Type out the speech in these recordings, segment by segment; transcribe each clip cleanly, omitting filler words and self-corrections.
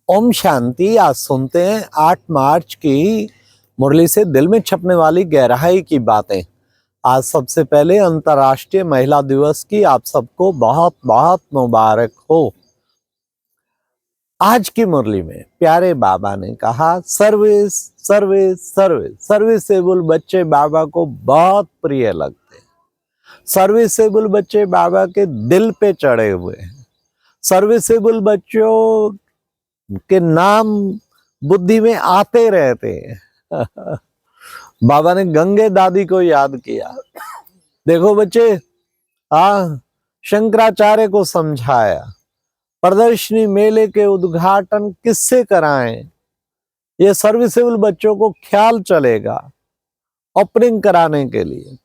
ओम शांति। आज सुनते हैं 8 मार्च की मुरली से दिल में छपने वाली गहराई की बातें। आज सबसे पहले अंतर्राष्ट्रीय महिला दिवस की आप सबको बहुत बहुत मुबारक हो। आज की मुरली में प्यारे बाबा ने कहा, सर्विस सर्विस सर्विस। सर्विसेबल बच्चे बाबा को बहुत प्रिय लगते हैं। सर्विसेबल बच्चे बाबा के दिल पे चढ़े हुए हैं। सर्विसेबल बच्चों के नाम बुद्धि में आते रहते हैं। बाबा ने गंगे दादी को याद किया। देखो बच्चे, शंकराचार्य को समझाया, प्रदर्शनी मेले के उद्घाटन किससे कराएं, ये सर्विसेबल बच्चों को ख्याल चलेगा ओपनिंग कराने के लिए।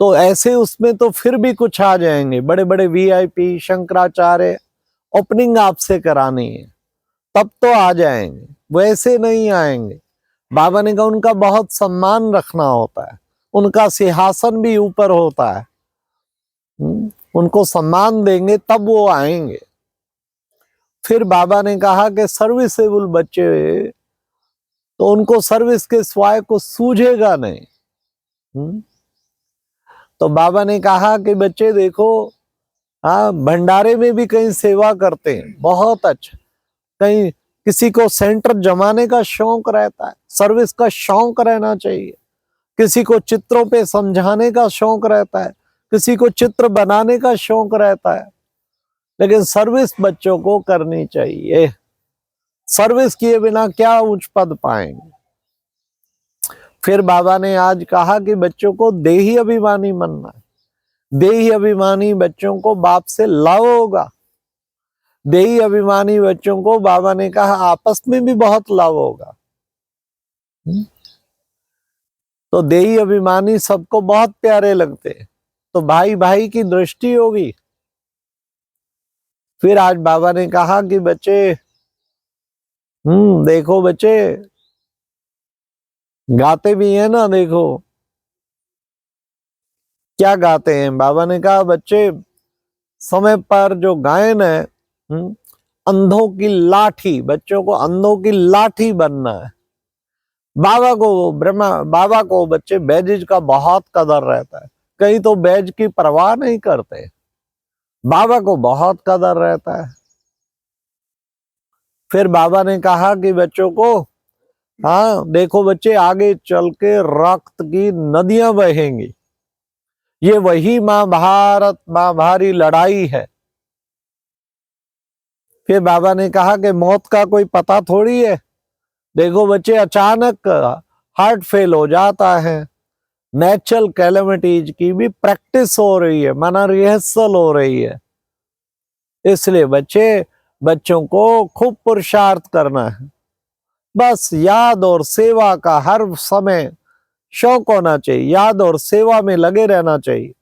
तो ऐसे उसमें तो फिर भी कुछ आ जाएंगे, बड़े बड़े वीआईपी शंकराचार्य ओपनिंग आपसे करानी है तब तो आ जाएंगे, वैसे नहीं आएंगे। बाबा ने कहा उनका बहुत सम्मान रखना होता है, उनका सिंहासन भी ऊपर होता है, उनको सम्मान देंगे तब वो आएंगे। फिर बाबा ने कहा कि सर्विसेबल बच्चे तो उनको सर्विस के सिवाय को सूझेगा नहीं। तो बाबा ने कहा कि बच्चे देखो, भंडारे में भी कहीं सेवा करते हैं, बहुत अच्छा। कहीं किसी को सेंटर जमाने का शौक रहता है, सर्विस का शौक रहना चाहिए। किसी को चित्रों पे समझाने का शौक रहता है, किसी को चित्र बनाने का शौक रहता है, लेकिन सर्विस बच्चों को करनी चाहिए। सर्विस किए बिना क्या उच्च पद पाएंगे। फिर बाबा ने आज कहा कि बच्चों को देही अभिमानी बनना है। देही अभिमानी बच्चों को बाप से लव होगा। देही अभिमानी बच्चों को बाबा ने कहा आपस में भी बहुत लव होगा। तो देही अभिमानी सबको बहुत प्यारे लगते हैं, तो भाई भाई की दृष्टि होगी। फिर आज बाबा ने कहा कि बच्चे, देखो बच्चे गाते भी हैं ना, देखो क्या गाते हैं। बाबा ने कहा बच्चे समय पर जो गायन है, अंधों की लाठी, बच्चों को अंधों की लाठी बनना है। बाबा को बच्चे बैज का बहुत कदर रहता है। कहीं तो बैज की परवाह नहीं करते, बाबा को बहुत कदर रहता है। फिर बाबा ने कहा कि बच्चों को, देखो बच्चे आगे चल के रक्त की नदियां बहेंगी। ये वही महाभारत महाभारी लड़ाई है। फिर बाबा ने कहा कि मौत का कोई पता थोड़ी है। देखो बच्चे अचानक हार्ट फेल हो जाता है, नेचुरल कैलेमिटीज की भी प्रैक्टिस हो रही है, माना रिहर्सल हो रही है। इसलिए बच्चों को खूब पुरुषार्थ करना है। बस याद और सेवा का हर समय शौक होना चाहिए, याद और सेवा में लगे रहना चाहिए।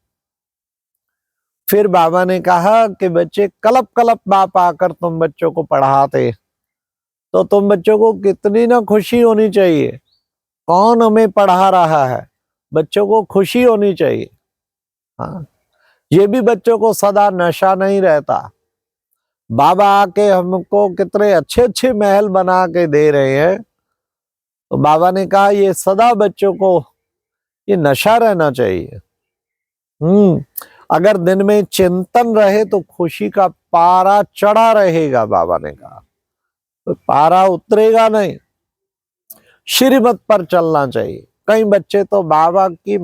फिर बाबा ने कहा कि बच्चे कलप कलप बाप आकर तुम बच्चों को पढ़ाते, तो तुम बच्चों को कितनी ना खुशी होनी चाहिए। कौन हमें पढ़ा रहा है, बच्चों को खुशी होनी चाहिए। ये भी बच्चों को सदा नशा नहीं रहता। बाबा आके हमको कितने अच्छे अच्छे महल बना के दे रहे हैं, तो बाबा ने कहा ये सदा बच्चों को ये नशा रहना चाहिए। अगर दिन में चिंतन रहे तो खुशी का पारा चढ़ा रहेगा। बाबा ने कहा तो पारा उतरेगा नहीं, श्रीमत पर चलना चाहिए। कई बच्चे तो बाबा की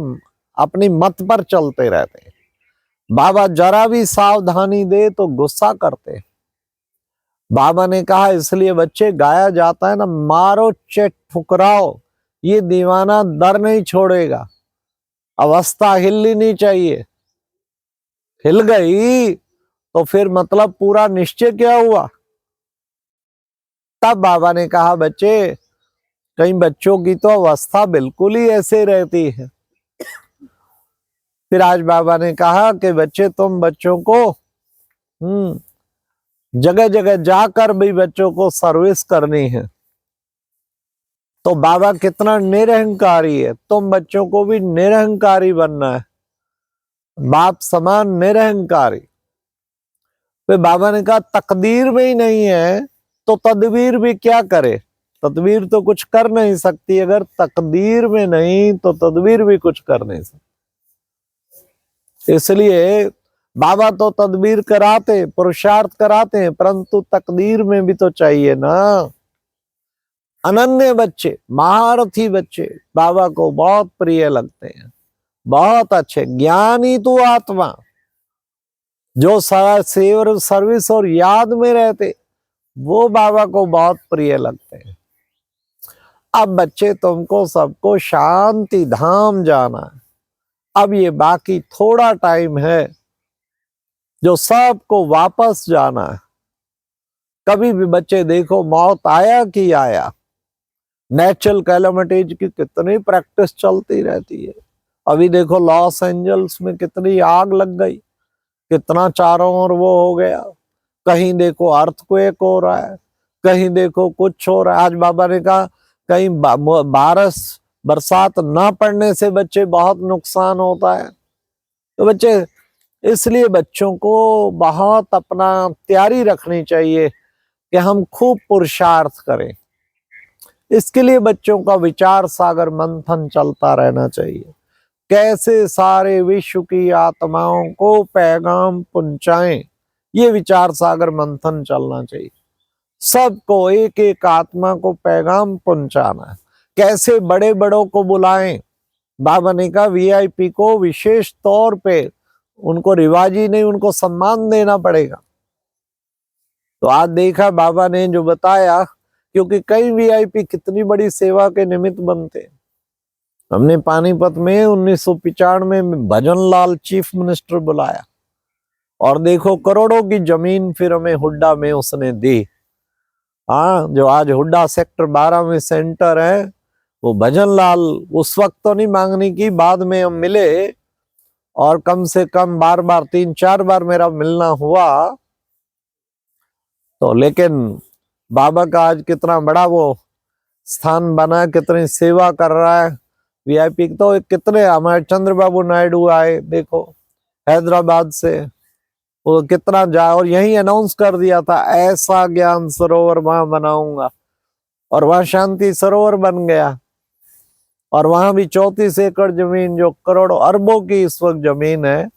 अपनी मत पर चलते रहते हैं। बाबा जरा भी सावधानी दे तो गुस्सा करते हैं। बाबा ने कहा इसलिए बच्चे गाया जाता है ना, मारो चेट ठुकराओ, ये दीवाना दर नहीं छोड़ेगा। अवस्था हिलनी नहीं चाहिए, हिल गई तो फिर मतलब पूरा निश्चय क्या हुआ। तब बाबा ने कहा बच्चे, कई बच्चों की तो अवस्था बिल्कुल ही ऐसे रहती है। फिर आज बाबा ने कहा कि बच्चे तुम बच्चों को जगह जगह जाकर भी बच्चों को सर्विस करनी है। तो बाबा कितना निरहंकारी है, तुम बच्चों को भी निरहंकारी बनना है, बाप समान निरहंकारी। फिर बाबा ने कहा तकदीर में ही नहीं है तो तदबीर भी क्या करे, तदबीर तो कुछ कर नहीं सकती, अगर तकदीर में नहीं तो तदबीर भी कुछ कर नहीं सकती। इसलिए बाबा तो तदबीर कराते, पुरुषार्थ कराते हैं, परंतु तकदीर में भी तो चाहिए ना। अनन्य बच्चे, महारथी बच्चे बाबा को बहुत प्रिय लगते हैं, बहुत अच्छे। ज्ञानी तो आत्मा जो सेवर सर्विस और याद में रहते, वो बाबा को बहुत प्रिय लगते हैं। अब बच्चे तुमको सबको शांति धाम जाना है। अब ये बाकी थोड़ा टाइम है जो सबको वापस जाना है। कभी भी बच्चे देखो मौत आया कि आया, नेचुरल कैलामिटीज की कितनी प्रैक्टिस चलती रहती है। अभी देखो लॉस एंजल्स में कितनी आग लग गई, कितना चारों ओर वो हो गया। कहीं देखो अर्थक्वेक हो रहा है, कहीं देखो कुछ हो रहा है। आज बाबा ने कहा कहीं बरसात ना पड़ने से बच्चे बहुत नुकसान होता है। तो बच्चे, इसलिए बच्चों को बहुत अपना तैयारी रखनी चाहिए कि हम खूब पुरुषार्थ करें। इसके लिए बच्चों का विचार सागर मंथन चलता रहना चाहिए, कैसे सारे विश्व की आत्माओं को पैगाम पहुंचाएं। ये विचार सागर मंथन चलना चाहिए। सबको एक एक आत्मा को पैगाम पहुंचाना है। कैसे बड़े बड़ों को बुलाएं। बाबा ने कहा वीआईपी को विशेष तौर पे उनको रिवाजी नहीं, उनको सम्मान देना पड़ेगा। तो आज देखा बाबा ने जो बताया, क्योंकि कई वीआईपी कितनी बड़ी सेवा के निमित्त बनते। हमने पानीपत में 1995 में भजन लाल चीफ मिनिस्टर बुलाया, और देखो करोड़ों की जमीन फिर हमें हुड्डा में उसने दी। हाँ, जो आज हुड्डा सेक्टर 12 में सेंटर है, वो भजन लाल उस वक्त तो नहीं मांगने की, बाद में हम मिले और कम से कम बार बार 3-4 बार मेरा मिलना हुआ। तो लेकिन बाबा का आज कितना बड़ा वो स्थान बना, कितनी सेवा कर रहा है। वीआईपी तो कितने, हमारे चंद्रबाबू नायडू आए देखो हैदराबाद से, वो कितना जा, और यही अनाउंस कर दिया था ऐसा ज्ञान सरोवर वहां बनाऊंगा, और वहां शांति सरोवर बन गया। और वहां भी 34 एकड़ जमीन, जो करोड़ों अरबों की इस वक्त जमीन है,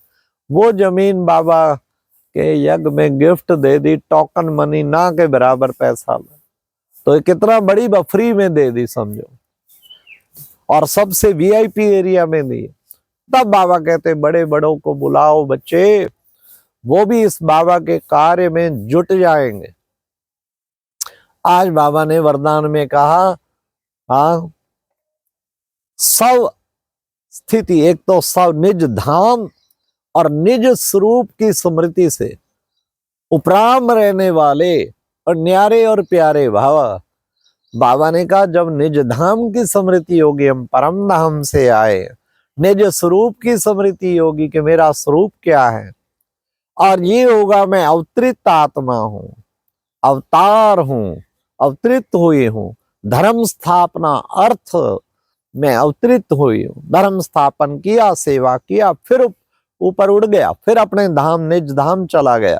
वो जमीन बाबा के यज्ञ में गिफ्ट दे दी, टोकन मनी ना के बराबर पैसा में। तो कितना बड़ी फ्री में दे दी समझो, और सबसे वीआईपी एरिया में दी। तब बाबा कहते बड़े बड़ों को बुलाओ बच्चे, वो भी इस बाबा के कार्य में जुट जाएंगे। आज बाबा ने वरदान में कहा, हाँ, सब स्थिति, एक तो सब निज धाम और निज स्वरूप की स्मृति से उपराम रहने वाले और न्यारे और प्यारे भाव। बाबा ने कहा जब निज धाम की स्मृति होगी, हम परम धाम से आए, निज स्वरूप की स्मृति होगी कि मेरा स्वरूप क्या है, और ये होगा मैं अवतरित आत्मा हूं, अवतार हूं, अवतरित हुई हूं, धर्म स्थापना अर्थ में अवतरित हुई हूं, धर्म स्थापन किया, सेवा किया, फिर ऊपर उड़ गया, फिर अपने धाम निज धाम चला गया।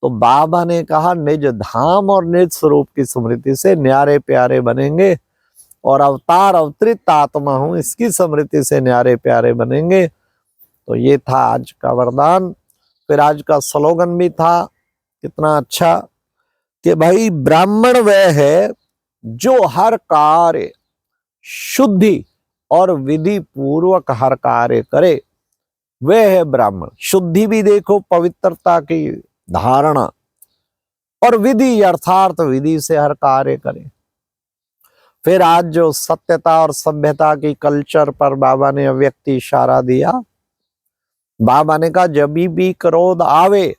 तो बाबा ने कहा निज धाम और निज स्वरूप की स्मृति से न्यारे प्यारे बनेंगे, और अवतार अवतरित आत्मा हूं इसकी स्मृति से न्यारे प्यारे बनेंगे। तो ये था आज का वरदान। फिर आज का स्लोगन भी था कितना अच्छा कि भाई ब्राह्मण वह है जो हर कार्य शुद्धि और विधि पूर्वक हर कार्य करे, वह है ब्राह्मण। शुद्धि भी देखो पवित्रता की धारणा, और विधि अर्थात विधि से हर कार्य करे। फिर आज जो सत्यता और सभ्यता की कल्चर पर बाबा ने अव्यक्त इशारा दिया। बाबा ने कहा जब भी क्रोध आवे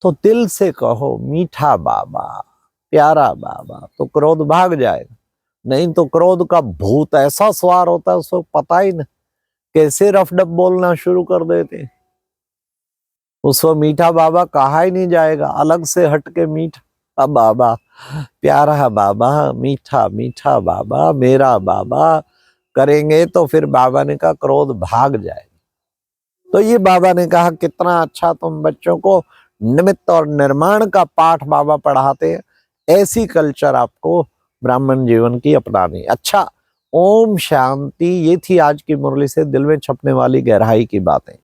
तो दिल से कहो मीठा बाबा, प्यारा बाबा, तो क्रोध भाग जाएगा। नहीं तो क्रोध का भूत ऐसा सवार होता है, उसको पता ही नहीं कैसे रफडब बोलना शुरू कर देते, उसको मीठा बाबा कहा ही नहीं जाएगा। अलग से हटके मीठा बाबा, प्यारा बाबा, मीठा मीठा बाबा, मेरा बाबा करेंगे तो फिर बाबा ने कहा क्रोध भाग जाएगा। तो ये बाबा ने कहा कितना अच्छा तुम बच्चों को निमित्त और निर्माण का पाठ बाबा पढ़ाते हैं। ऐसी कल्चर आपको ब्राह्मण जीवन की अपनानी। अच्छा, ओम शांति। ये थी आज की मुरली से दिल में छपने वाली गहराई की बातें।